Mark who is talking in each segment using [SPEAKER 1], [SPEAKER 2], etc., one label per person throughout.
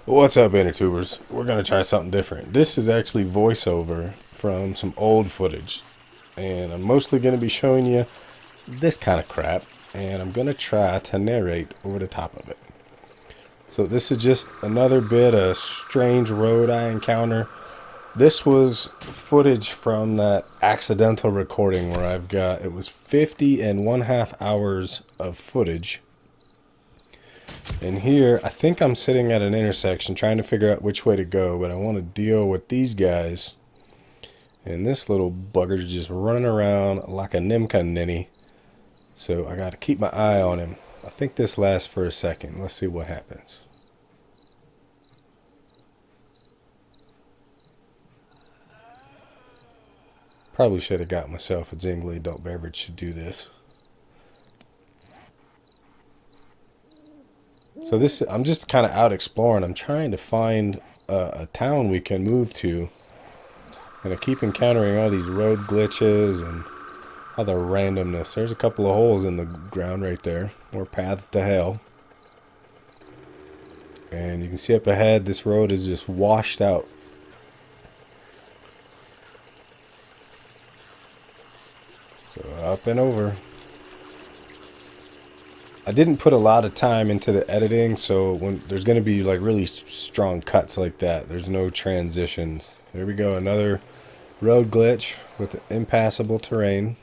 [SPEAKER 1] What's up, Intertubers? We're gonna try something different. This is actually voiceover from some old footage, and I'm mostly gonna be showing you this kind of crap, and I'm gonna try to narrate over the top of it. So this is just another bit of strange road I encounter. This was footage from that accidental recording where it was 50 and 1/2 hours of footage. And here, I think I'm sitting at an intersection trying to figure out which way to go, but I want to deal with these guys. And this little bugger's just running around like a Nimka ninny. So I got to keep my eye on him. I think this lasts for a second. Let's see what happens. Probably should have got myself a jingly adult beverage to do this. So I'm just kind of out exploring. I'm trying to find a town we can move to. And I keep encountering all these road glitches and other randomness. There's a couple of holes in the ground right there. More paths to hell. And you can see up ahead, this road is just washed out. So up and over. I didn't put a lot of time into the editing, so when there's going to be like really strong cuts like that, there's no transitions. There we go, another road glitch with impassable terrain.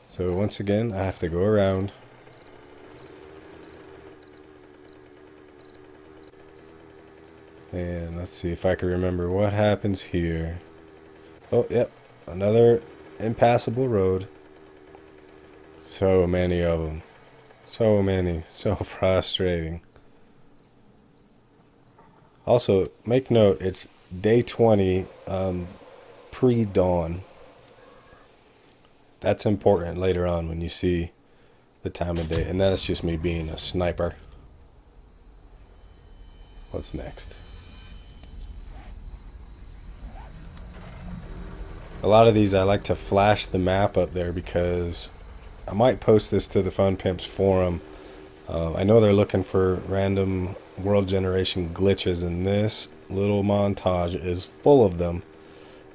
[SPEAKER 1] So once again, I have to go around. And let's see if I can remember what happens here. Oh, yep, another impassable road. So many of them. So many. So frustrating. Also, make note, it's day 20, pre-dawn. That's important later on when you see the time of day. And that's just me being a sniper. What's next? A lot of these I like to flash the map up there because I might post this to the Fun Pimps forum. I know they're looking for random world generation glitches, and this little montage is full of them.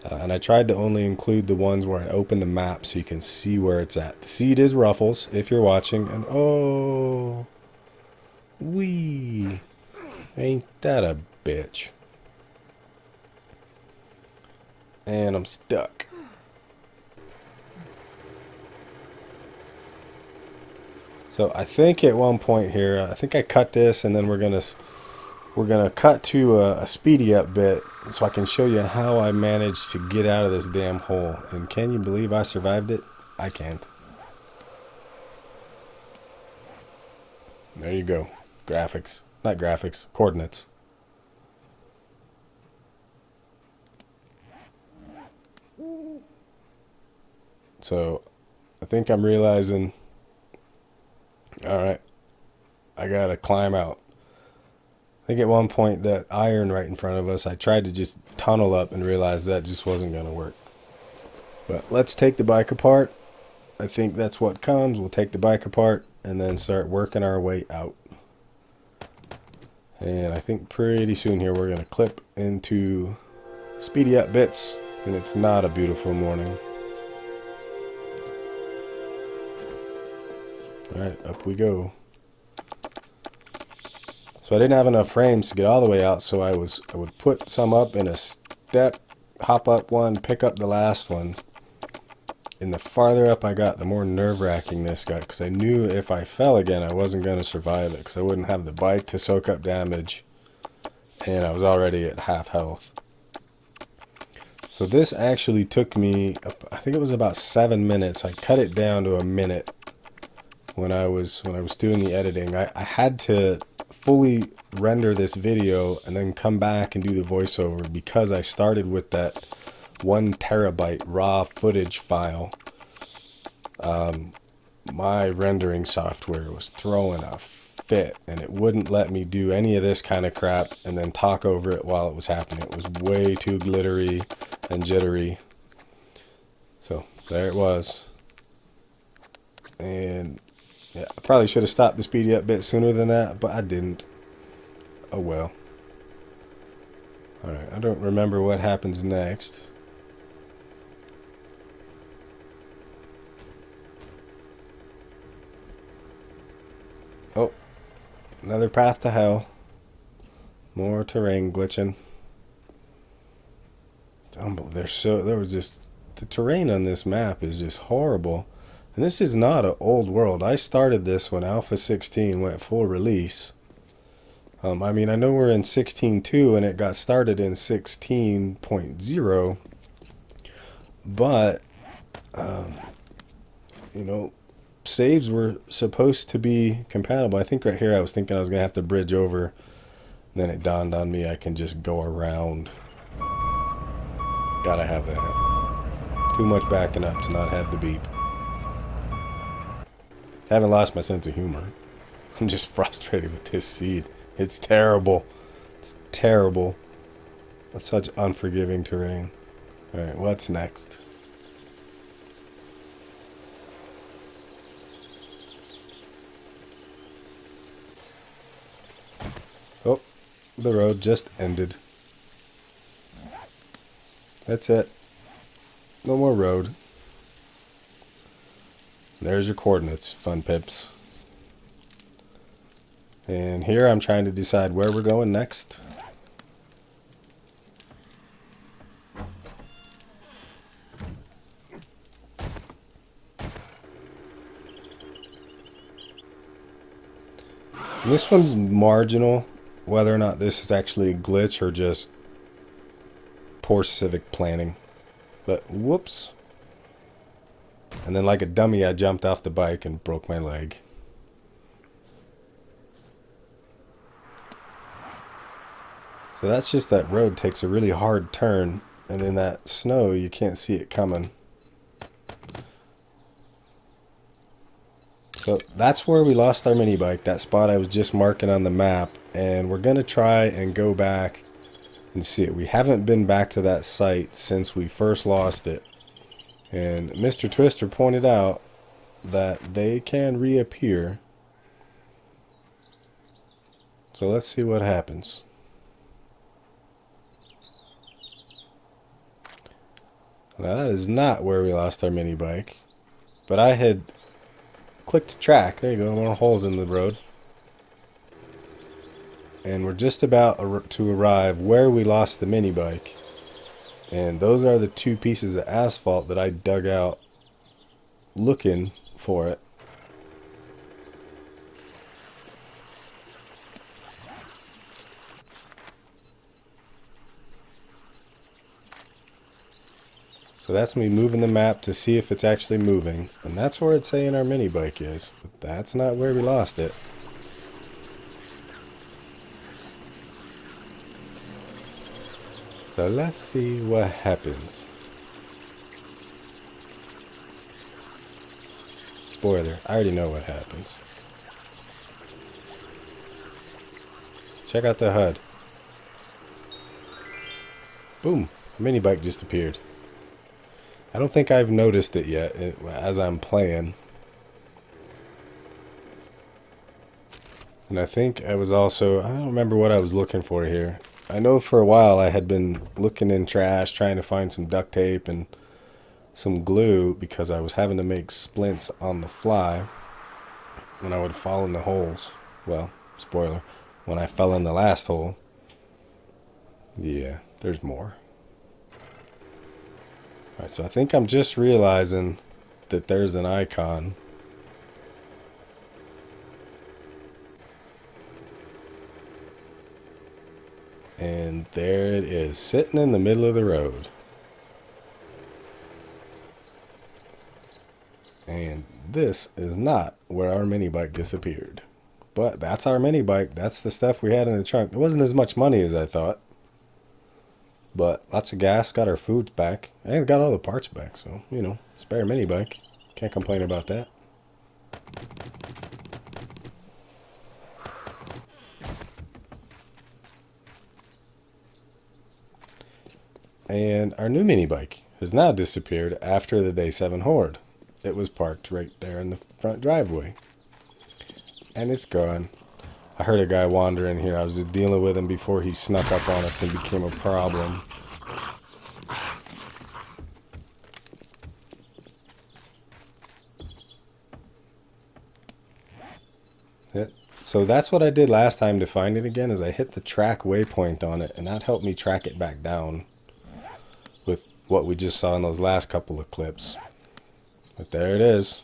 [SPEAKER 1] And I tried to only include the ones where I open the map so you can see where it's at. The seed is Ruffles, if you're watching. And oh, wee, ain't that a bitch. And I'm stuck. So I think at one point here, I think I cut this, and then we're gonna cut to a speedy up bit so I can show you how I managed to get out of this damn hole. And can you believe I survived it? I can't. There you go. Graphics. Not graphics. Coordinates. So I think I'm realizing, alright, I gotta climb out. I think at one point that iron right in front of us, I tried to just tunnel up and realized that just wasn't gonna work. But let's take the bike apart. I think that's what comes. We'll take the bike apart and then start working our way out. And I think pretty soon here we're gonna clip into speedy up bits, and it's not a beautiful morning. Alright, up we go. So I didn't have enough frames to get all the way out, so I would put some up in a step, hop up one, pick up the last one. And the farther up I got, the more nerve-wracking this got, because I knew if I fell again, I wasn't going to survive it, because I wouldn't have the bike to soak up damage, and I was already at half health. So this actually took me, I think it was about 7 minutes. I cut it down to a minute when I was doing the editing. I had to fully render this video and then come back and do the voiceover because I started with that 1 terabyte raw footage file. My rendering software was throwing a fit, and it wouldn't let me do any of this kind of crap and then talk over it while it was happening. It was way too glittery and jittery. So there it was. And yeah, I probably should have stopped the speedy up bit sooner than that, but I didn't. Oh well. Alright, I don't remember what happens next. Oh, another path to hell. More terrain glitching. The terrain on this map is just horrible. And this is not an old world. I started this when Alpha 16 went full release. I mean, I know we're in 16.2 and it got started in 16.0. But, you know, saves were supposed to be compatible. I think right here I was thinking I was going to have to bridge over. Then it dawned on me I can just go around. Gotta have that. Too much backing up to not have the beep. Haven't lost my sense of humor. I'm just frustrated with this seed. It's terrible. It's terrible. That's such unforgiving terrain. Alright, what's next? Oh, the road just ended. That's it. No more road. There's your coordinates, fun pips. And here I'm trying to decide where we're going next. And this one's marginal, whether or not this is actually a glitch or just poor civic planning. But whoops. And then like a dummy I jumped off the bike and broke my leg. So that's just that road takes a really hard turn, and in that snow you can't see it coming. So that's where we lost our mini bike, that spot I was just marking on the map, and we're gonna try and go back and see it. We haven't been back to that site since we first lost it. And Mr. Twister pointed out that they can reappear. So let's see what happens. Now that is not where we lost our mini bike. But I had clicked track. There you go, more holes in the road. And we're just about to arrive where we lost the mini bike. And those are the two pieces of asphalt that I dug out looking for it. So that's me moving the map to see if it's actually moving. And that's where it's saying our mini bike is. But that's not where we lost it. So let's see what happens. Spoiler, I already know what happens. Check out the HUD. Boom, mini bike just appeared. I don't think I've noticed it yet as I'm playing. And I think I was also, I don't remember what I was looking for here. I know for a while I had been looking in trash trying to find some duct tape and some glue because I was having to make splints on the fly when I would fall in the holes. Well, spoiler, when I fell in the last hole. Yeah, there's more. Alright, so I think I'm just realizing that there's an icon. And there it is, sitting in the middle of the road. And this is not where our mini bike disappeared. But that's our mini bike. That's the stuff we had in the trunk. It wasn't as much money as I thought. But lots of gas, got our food back, and got all the parts back. So, you know, spare mini bike. Can't complain about that. And our new mini bike has now disappeared after the day 7 horde. It was parked right there in the front driveway. And it's gone. I heard a guy wander in here. I was just dealing with him before he snuck up on us and became a problem. So that's what I did last time to find it again, is I hit the track waypoint on it, and that helped me track it back down with what we just saw in those last couple of clips. But there it is.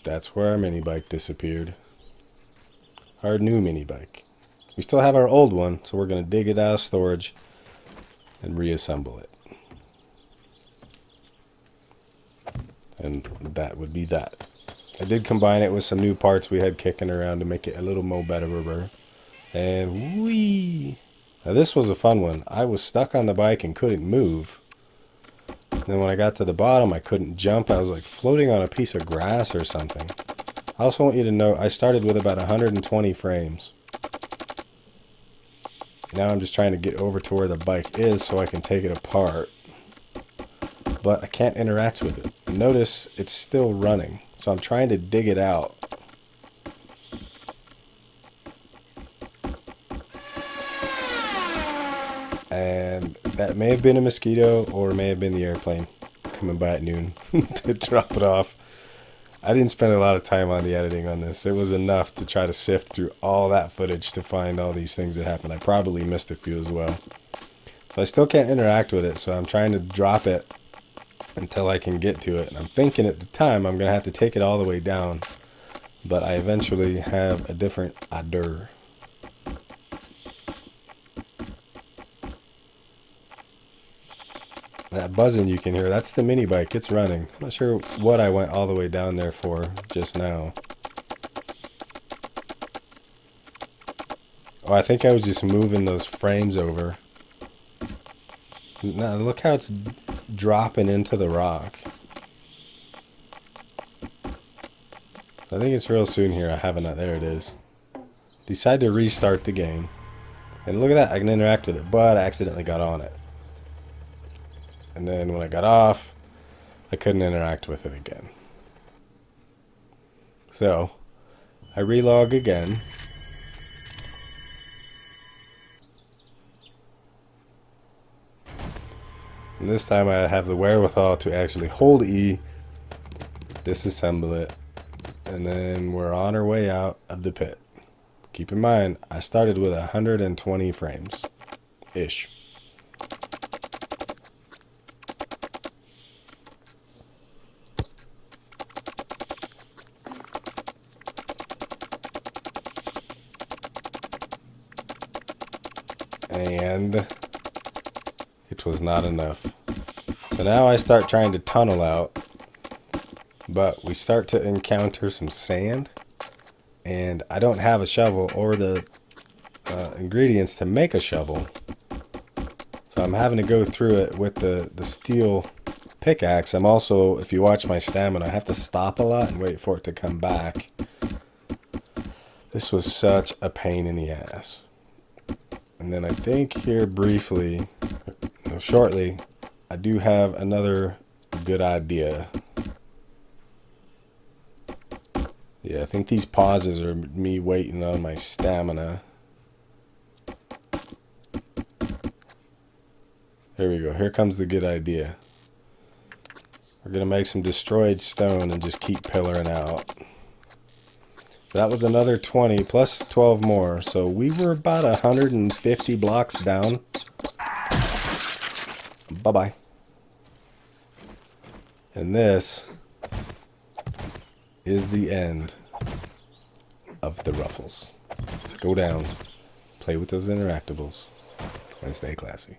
[SPEAKER 1] That's where our mini bike disappeared. Our new mini bike. We still have our old one, so we're going to dig it out of storage and reassemble it. And that would be that. I did combine it with some new parts we had kicking around to make it a little more better. And whee! Now this was a fun one. I was stuck on the bike and couldn't move. And then when I got to the bottom, I couldn't jump. I was like floating on a piece of grass or something. I also want you to know I started with about 120 frames. Now I'm just trying to get over to where the bike is so I can take it apart. But I can't interact with it. Notice it's still running. So I'm trying to dig it out. And that may have been a mosquito or it may have been the airplane coming by at noon to drop it off. I didn't spend a lot of time on the editing on this. It was enough to try to sift through all that footage to find all these things that happened. I probably missed a few as well. So I still can't interact with it, so I'm trying to drop it until I can get to it. And I'm thinking at the time I'm going to have to take it all the way down. But I eventually have a different idea. That buzzing you can hear, that's the mini bike. It's running. I'm not sure what I went all the way down there for just now. Oh, I think I was just moving those frames over. Now look how it's dropping into the rock. I think it's real soon here. I haven't. There it is. Decide to restart the game. And look at that. I can interact with it, but I accidentally got on it. And then when I got off, I couldn't interact with it again. So, I relog again. And this time I have the wherewithal to actually hold E, disassemble it, and then we're on our way out of the pit. Keep in mind, I started with 120 frames-ish. And it was not enough. So now I start trying to tunnel out, but we start to encounter some sand, and I don't have a shovel or the ingredients to make a shovel. So I'm having to go through it with the steel pickaxe. I'm also, if you watch my stamina, I have to stop a lot and wait for it to come back. This was such a pain in the ass. And then I think here briefly, shortly, I do have another good idea. Yeah, I think these pauses are me waiting on my stamina. There we go. Here comes the good idea. We're going to make some destroyed stone and just keep pillaring out. That was another 20 plus 12 more. So we were about 150 blocks down. Bye-bye. And this is the end of the Ruffles. Go down, play with those interactables, and stay classy.